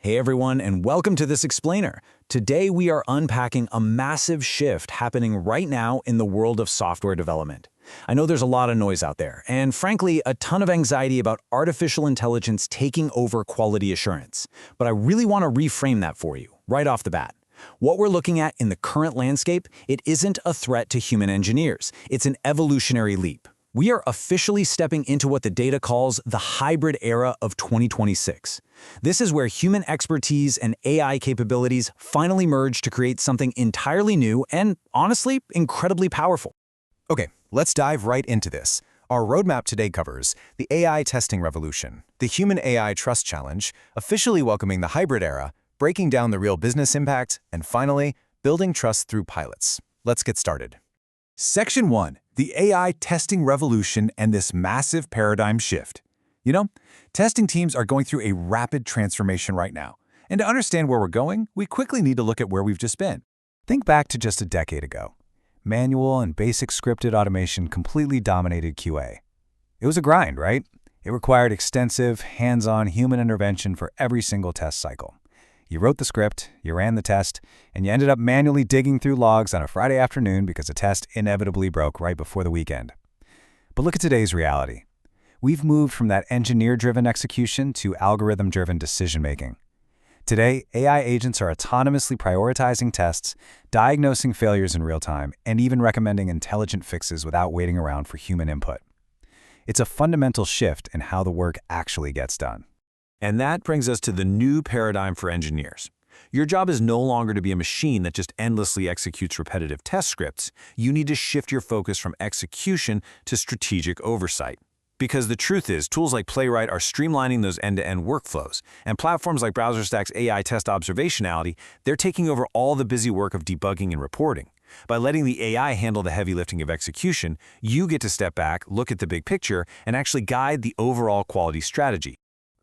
Hey everyone, and welcome to this explainer. Today we are unpacking a massive shift happening right now in the world of software development. I know there's a lot of noise out there, and frankly, a ton of anxiety about artificial intelligence taking over quality assurance. But I really want to reframe that for you, right off the bat. What we're looking at in the current landscape, it isn't a threat to human engineers. It's an evolutionary leap. We are officially stepping into what the data calls the hybrid era of 2026. This is where human expertise and AI capabilities finally merge to create something entirely new and, honestly, incredibly powerful. Okay, let's dive right into this. Our roadmap today covers the AI testing revolution, the human-AI trust challenge, officially welcoming the hybrid era, breaking down the real business impact, and finally, building trust through pilots. Let's get started. Section 1. The AI testing revolution and this massive paradigm shift. You know, testing teams are going through a rapid transformation right now. And to understand where we're going, we quickly need to look at where we've just been. Think back to just a decade ago. Manual and basic scripted automation completely dominated QA. It was a grind, right? It required extensive, hands-on human intervention for every single test cycle. You wrote the script, you ran the test, and you ended up manually digging through logs on a Friday afternoon because a test inevitably broke right before the weekend. But look at today's reality. We've moved from that engineer-driven execution to algorithm-driven decision-making. Today, AI agents are autonomously prioritizing tests, diagnosing failures in real time, and even recommending intelligent fixes without waiting around for human input. It's a fundamental shift in how the work actually gets done. And that brings us to the new paradigm for engineers. Your job is no longer to be a machine that just endlessly executes repetitive test scripts. You need to shift your focus from execution to strategic oversight. Because the truth is, tools like Playwright are streamlining those end-to-end workflows, and platforms like BrowserStack's AI test observationality, they're taking over all the busy work of debugging and reporting. By letting the AI handle the heavy lifting of execution, you get to step back, look at the big picture, and actually guide the overall quality strategy.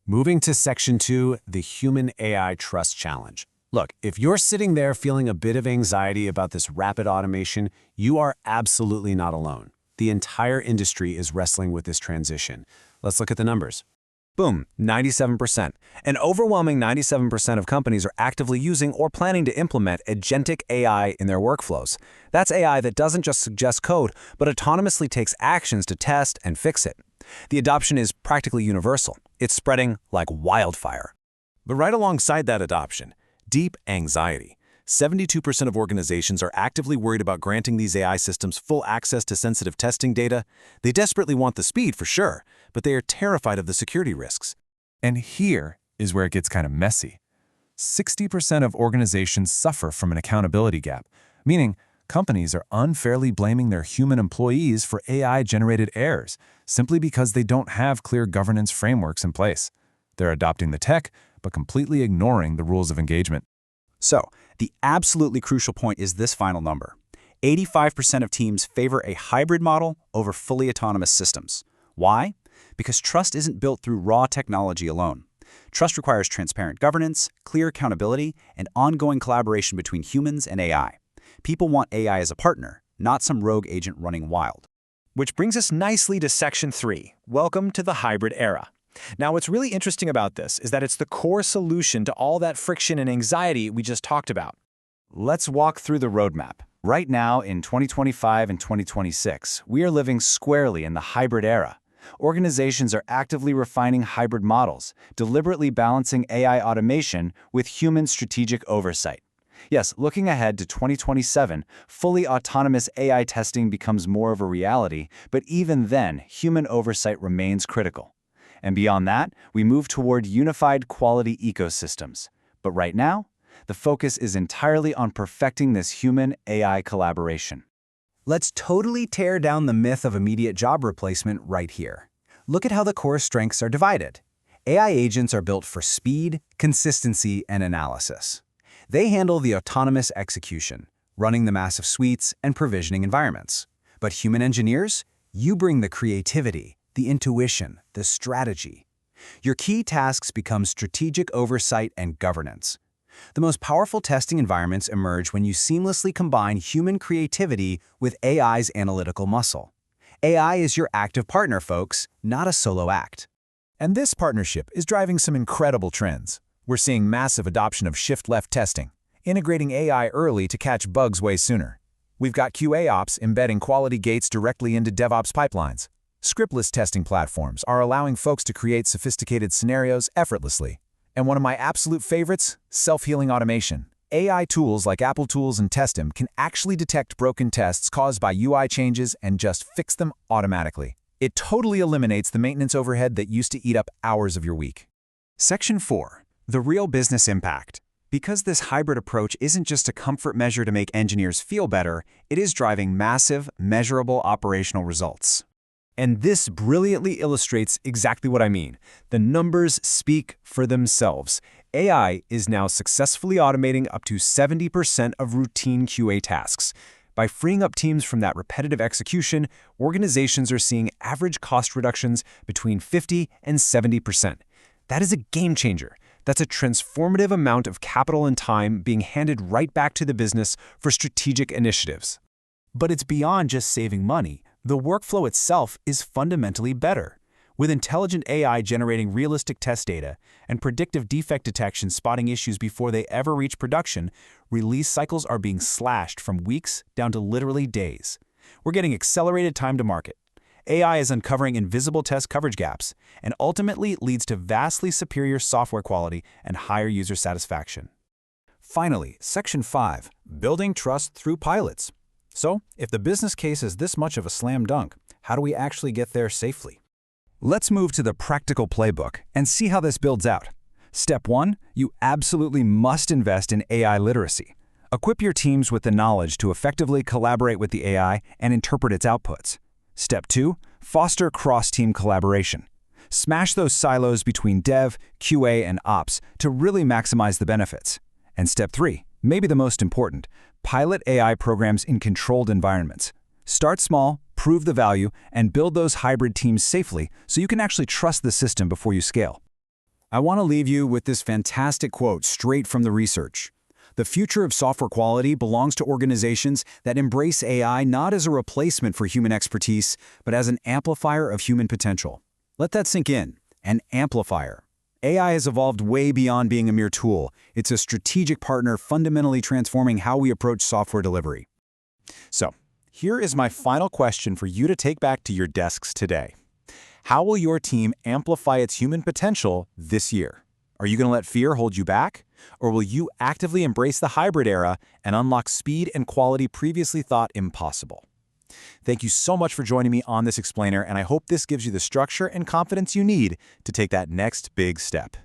Moving to Section 2, the Human-AI Trust Challenge. Look, if you're sitting there feeling a bit of anxiety about this rapid automation, you are absolutely not alone. The entire industry is wrestling with this transition. Let's look at the numbers. Boom, 97%. An overwhelming 97% of companies are actively using or planning to implement agentic AI in their workflows. That's AI that doesn't just suggest code, but autonomously takes actions to test and fix it. The adoption is practically universal. It's spreading like wildfire. But right alongside that adoption, deep anxiety. 72% of organizations are actively worried about granting these AI systems full access to sensitive testing data. They desperately want the speed for sure, but they are terrified of the security risks. And here is where it gets kind of messy. 60% of organizations suffer from an accountability gap, meaning companies are unfairly blaming their human employees for AI-generated errors simply because they don't have clear governance frameworks in place. They're adopting the tech, but completely ignoring the rules of engagement. So, the absolutely crucial point is this final number. 85% of teams favor a hybrid model over fully autonomous systems. Why? Because trust isn't built through raw technology alone. Trust requires transparent governance, clear accountability, and ongoing collaboration between humans and AI. People want AI as a partner, not some rogue agent running wild. Which brings us nicely to Section 3. Welcome to the hybrid era. Now, what's really interesting about this is that it's the core solution to all that friction and anxiety we just talked about. Let's walk through the roadmap. Right now, in 2025 and 2026, we are living squarely in the hybrid era. Organizations are actively refining hybrid models, deliberately balancing AI automation with human strategic oversight. Yes, looking ahead to 2027, fully autonomous AI testing becomes more of a reality, but even then, human oversight remains critical. And beyond that, we move toward unified quality ecosystems. But right now, the focus is entirely on perfecting this human-AI collaboration. Let's totally tear down the myth of immediate job replacement right here. Look at how the core strengths are divided. AI agents are built for speed, consistency, and analysis. They handle the autonomous execution, running the massive suites and provisioning environments. But human engineers, you bring the creativity, the intuition, the strategy. Your key tasks become strategic oversight and governance. The most powerful testing environments emerge when you seamlessly combine human creativity with AI's analytical muscle. AI is your active partner, folks, not a solo act. And this partnership is driving some incredible trends. We're seeing massive adoption of shift-left testing, integrating AI early to catch bugs way sooner. We've got QA ops embedding quality gates directly into DevOps pipelines. Scriptless testing platforms are allowing folks to create sophisticated scenarios effortlessly. And one of my absolute favorites, self-healing automation. AI tools like Apple Tools and Testim can actually detect broken tests caused by UI changes and just fix them automatically. It totally eliminates the maintenance overhead that used to eat up hours of your week. Section 4. The real business impact. Because this hybrid approach isn't just a comfort measure to make engineers feel better, it is driving massive, measurable operational results. And this brilliantly illustrates exactly what I mean. The numbers speak for themselves. AI is now successfully automating up to 70% of routine QA tasks. By freeing up teams from that repetitive execution, organizations are seeing average cost reductions between 50 and 70%. That is a game changer. That's a transformative amount of capital and time being handed right back to the business for strategic initiatives. But it's beyond just saving money. The workflow itself is fundamentally better. With intelligent AI generating realistic test data and predictive defect detection spotting issues before they ever reach production, release cycles are being slashed from weeks down to literally days. We're getting accelerated time to market. AI is uncovering invisible test coverage gaps and ultimately leads to vastly superior software quality and higher user satisfaction. Finally, Section 5, Building Trust Through Pilots. So, if the business case is this much of a slam dunk, how do we actually get there safely? Let's move to the practical playbook and see how this builds out. Step 1, you absolutely must invest in AI literacy. Equip your teams with the knowledge to effectively collaborate with the AI and interpret its outputs. Step 2, foster cross-team collaboration. Smash those silos between dev, QA, and ops to really maximize the benefits. And Step 3, maybe the most important, pilot AI programs in controlled environments. Start small, prove the value, and build those hybrid teams safely so you can actually trust the system before you scale. I want to leave you with this fantastic quote straight from the research. The future of software quality belongs to organizations that embrace AI not as a replacement for human expertise, but as an amplifier of human potential. Let that sink in. An amplifier. AI has evolved way beyond being a mere tool. It's a strategic partner fundamentally transforming how we approach software delivery. So, here is my final question for you to take back to your desks today. How will your team amplify its human potential this year? Are you going to let fear hold you back? Or will you actively embrace the hybrid era and unlock speed and quality previously thought impossible? Thank you so much for joining me on this explainer, and I hope this gives you the structure and confidence you need to take that next big step.